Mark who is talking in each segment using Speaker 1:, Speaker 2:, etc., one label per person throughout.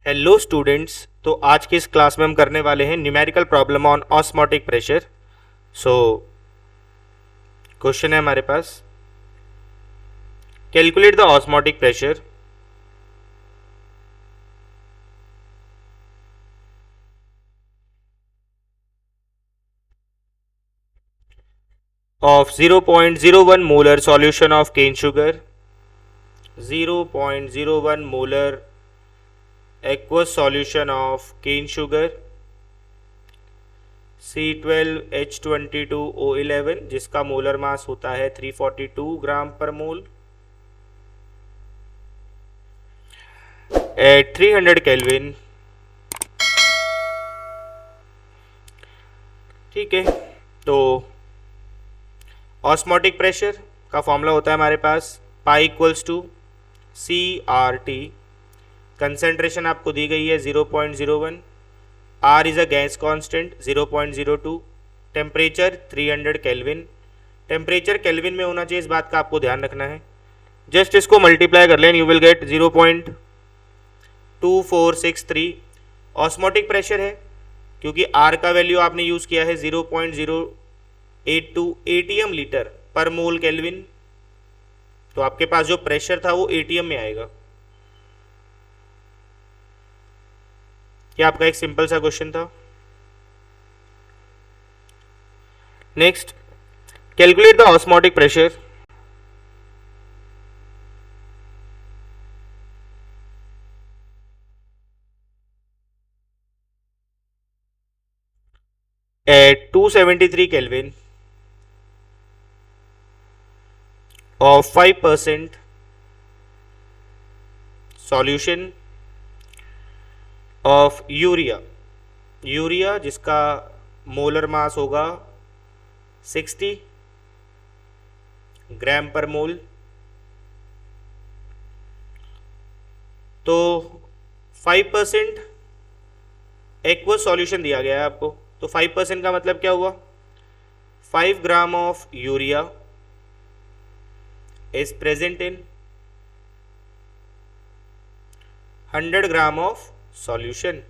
Speaker 1: Hello students. तो आज की इस क्लास में हम करने वाले हैं numerical problem on osmotic pressure. So question है हमारे पास, calculate the osmotic pressure of 0.01 molar solution of cane sugar, 0.01 molar aqueous solution of cane sugar, C12H22O11 जिसका मोलर मास होता है 342 ग्राम पर मोल एट 300 केल्विन। ठीक है, तो ऑस्मोटिक प्रेशर का फॉर्मूला होता है हमारे पास pi equals to CRT। Concentration आपको दी गई है 0.01, R is a gas constant 0.02, temperature 300 kelvin. Temperature kelvin में होना चाहिए, इस बात का आपको ध्यान रखना है। जस्ट इसको मल्टीप्लाई कर लें, you will gate 0.2463। Osmotic pressure है क्योंकि R का वैल्यू आपने यूज़ किया है 0.082 ATM लीटर पर मोल केल्विन, तो आपके पास जो प्रेशर था वो ATM में आएगा। ये आपका एक सिंपल सा क्वेश्चन था। Next, calculate the osmotic pressure at 273 kelvin of 5% solution of urea जिसका मोलर मास होगा 60 ग्राम पर मोल। तो 5% एक्वस सॉल्यूशन दिया गया है आपको, तो 5% का मतलब क्या हुआ, 5 gram of urea is present in 100 gram of solution.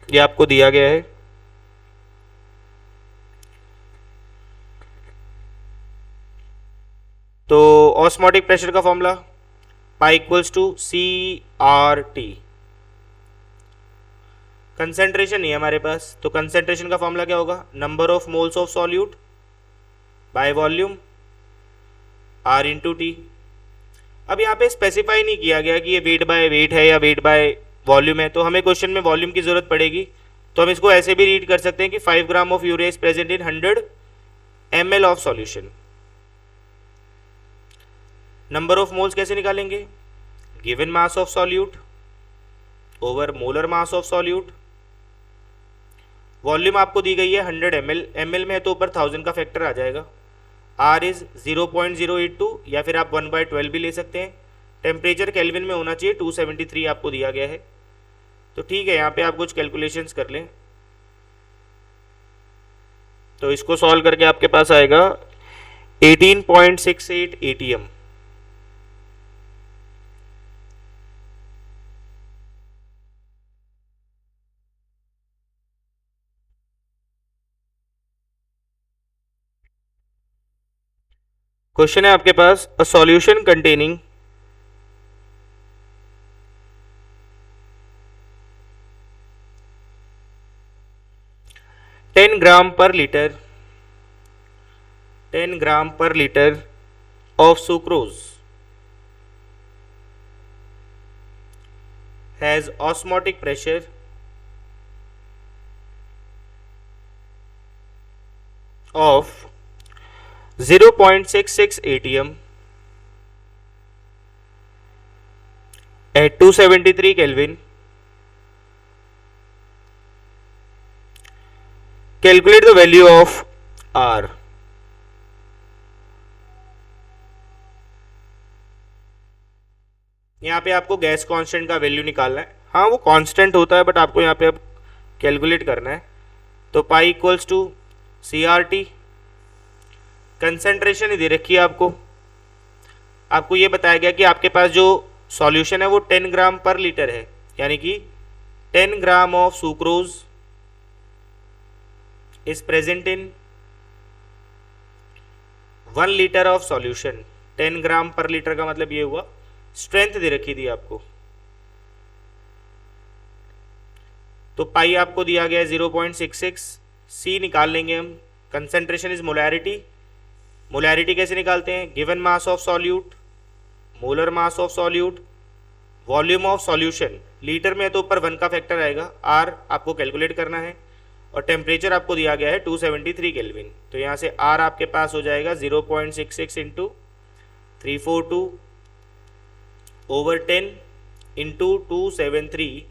Speaker 1: ये आपको दिया गया है। तो ऑस्मोटिक प्रेशर का formula pi equals to CRT। Concentration नहीं है हमारे पास, तो कंसेंट्रेशन का फॉर्मूला क्या होगा, number of moles of solute by volume R into T. अब यहाँ पे स्पेसिफाई नहीं किया गया कि ये वेट बाय वेट है या वेट बाय वॉल्यूम है, तो हमें क्वेश्चन में वॉल्यूम की जरूरत पड़ेगी, तो हम इसको ऐसे भी रीड कर सकते हैं कि 5 gram of urea is present in 100 ml of solution. Number of moles कैसे निकालेंगे, given mass of solute over molar mass of solute. Volume आपको दी गई है 100 ml में है, तो ऊपर 1000 का फैक्टर आ जाएगा। R इज 0.082 या फिर आप 1/12 भी ले सकते हैं। टेम्परेचर केल्विन में होना चाहिए, 273 आपको दिया गया है। तो ठीक है, यहाँ पे आप कुछ कैलकुलेशंस कर लें, तो इसको सॉल्व करके आपके पास आएगा 18.68 ATM। क्वेश्चन है आपके पास, अ सॉल्यूशन कंटेनिंग 10 ग्राम पर लीटर 10 ग्राम पर litre of sucrose has osmotic pressure of 0.66 ATM at 273 Kelvin. Calculate the value of R. यहाँ पे आपको गैस कांस्टेंट का वैल्यू निकालना है। हाँ, वो कांस्टेंट होता है, बट आपको यहाँ पे अब कैलकुलेट करना है। तो pi equals to CRT। Concentration ही दे रखी है आपको ये बताया गया कि आपके पास जो सॉल्यूशन है वो 10 ग्राम पर लीटर है, यानी कि 10 gram of sucrose is present in 1 litre of solution. 10 ग्राम पर लीटर का मतलब ये हुआ, स्ट्रेंथ दे रखी थी आपको, तो पाई आपको दिया गया है 0.66। सी निकाल लेंगे हम। Concentration is molarity. मोलैरिटी कैसे निकालते हैं? Given mass of solute, molar mass of solute, volume of solution. Litre में है तो ऊपर 1 का फैक्टर आएगा, आर आपको कैलकुलेट करना है, और टेम्परेचर आपको दिया गया है 273 केल्विन। तो यहाँ से आर आपके पास हो जाएगा 0.66 इंटू 342 ओवर 10 इंटू 273।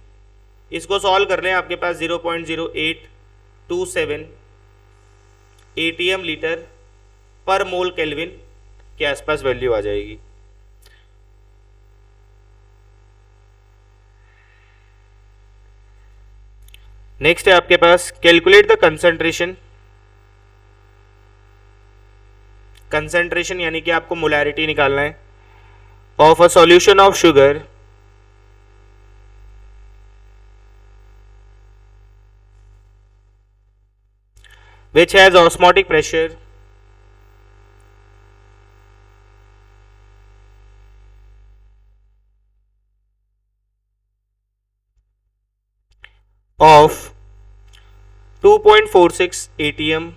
Speaker 1: इसको सॉल्व कर लें, आपके पास 0.0827 एटीएम लीटर पर मोल केल्विन के आसपास वैल्यू आ जाएगी। नेक्स्ट है आपके पास कैलकुलेट द कंसंट्रेशन। कंसंट्रेशन यानी कि आपको मोलैरिटी निकालना है of a solution of sugar which has osmotic pressure of 2.46 atm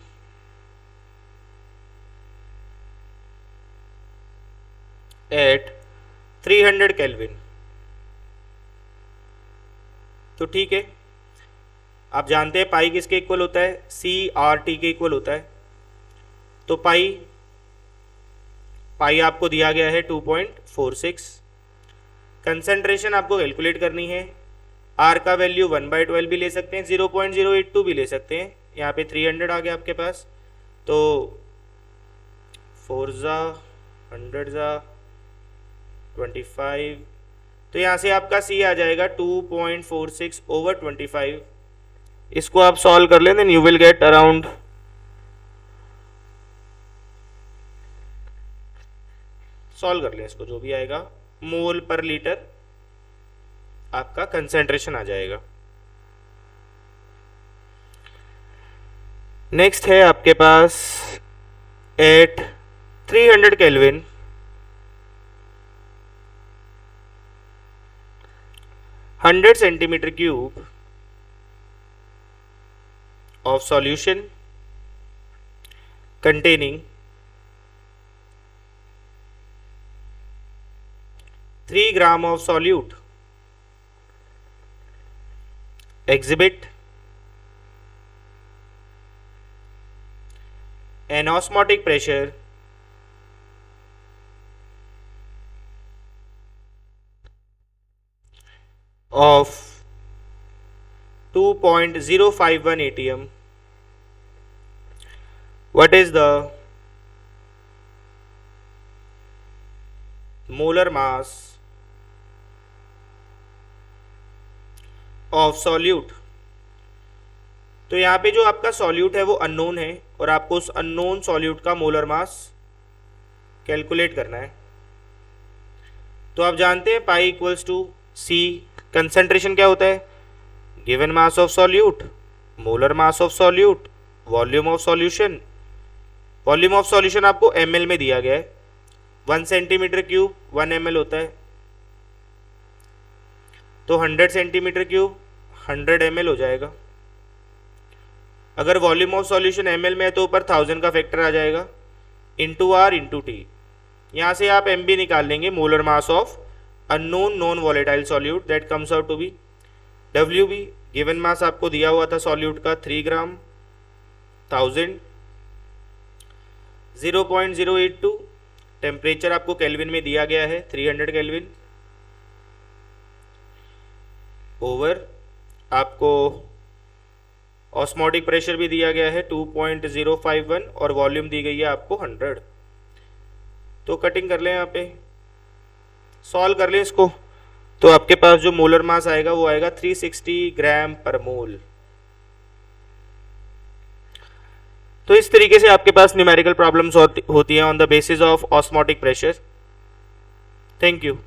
Speaker 1: at 300 kelvin. तो ठीक है, आप जानते हैं पाई किसके इक्वल होता है? सी आर टी के इक्वल होता है। तो पाई आपको दिया गया है 2.46। कंसंट्रेशन आपको कैलकुलेट करनी है। आर का वैल्यू 1/12 भी ले सकते हैं, 0.082 भी ले सकते हैं। यहाँ पे 300 आ गया आपके पास, तो 4 ज़ा 100 ज़ा 25, तो यहाँ से आपका सी आ जाएगा 2.46 ओवर 25। इसको आप सॉल्व कर लें, then you will get around solve कर लें इसको, जो भी आएगा मोल पर लीटर आपका कंसेंट्रेशन आ जाएगा। नेक्स्ट है आपके पास at 300 kelvin 100 centimetre cube of solution containing 3 gram of solute exhibit an osmotic pressure of 2.051 atm. What is the molar mass of solute? तो यहाँ पे जो आपका सॉल्यूट है वो अननोन है, और आपको उस अननोन सॉल्यूट का मोलर मास कैलकुलेट करना है। तो आप जानते हैं pi equals to C. Concentration क्या होता है? Given mass of solute, molar mass of solute, volume of solution. Volume of solution आपको ml में दिया गया है, 1 सेंटीमीटर क्यूब 1 ml होता है, तो 100 सेंटीमीटर क्यूब 100 ml हो जाएगा। अगर वॉल्यूम ऑफ सॉल्यूशन ml में है तो ऊपर 1000 का फैक्टर आ जाएगा, इंटू आर इंटू टी। यहाँ से आप MB निकाल लेंगे, molar mass of unknown non volatile solute, that comes out to be WB। Given mass आपको दिया हुआ था सॉल्यूट का 3 ग्राम 1000, 0.082। टेम्परेचर आपको केल्विन में दिया गया है 300 केल्विन, ओवर आपको ऑस्मोटिक प्रेशर भी दिया गया है 2.051, और वॉल्यूम दी गई है आपको 100। तो कटिंग कर लें, यहाँ पे सॉल्व कर लें इसको, तो आपके पास जो मोलर मास आएगा वो आएगा 360 ग्राम पर मोल। तो इस तरीके से आपके पास न्यूमेरिकल प्रॉब्लम्स होती हैं on the basis of osmotic pressure. Thank you.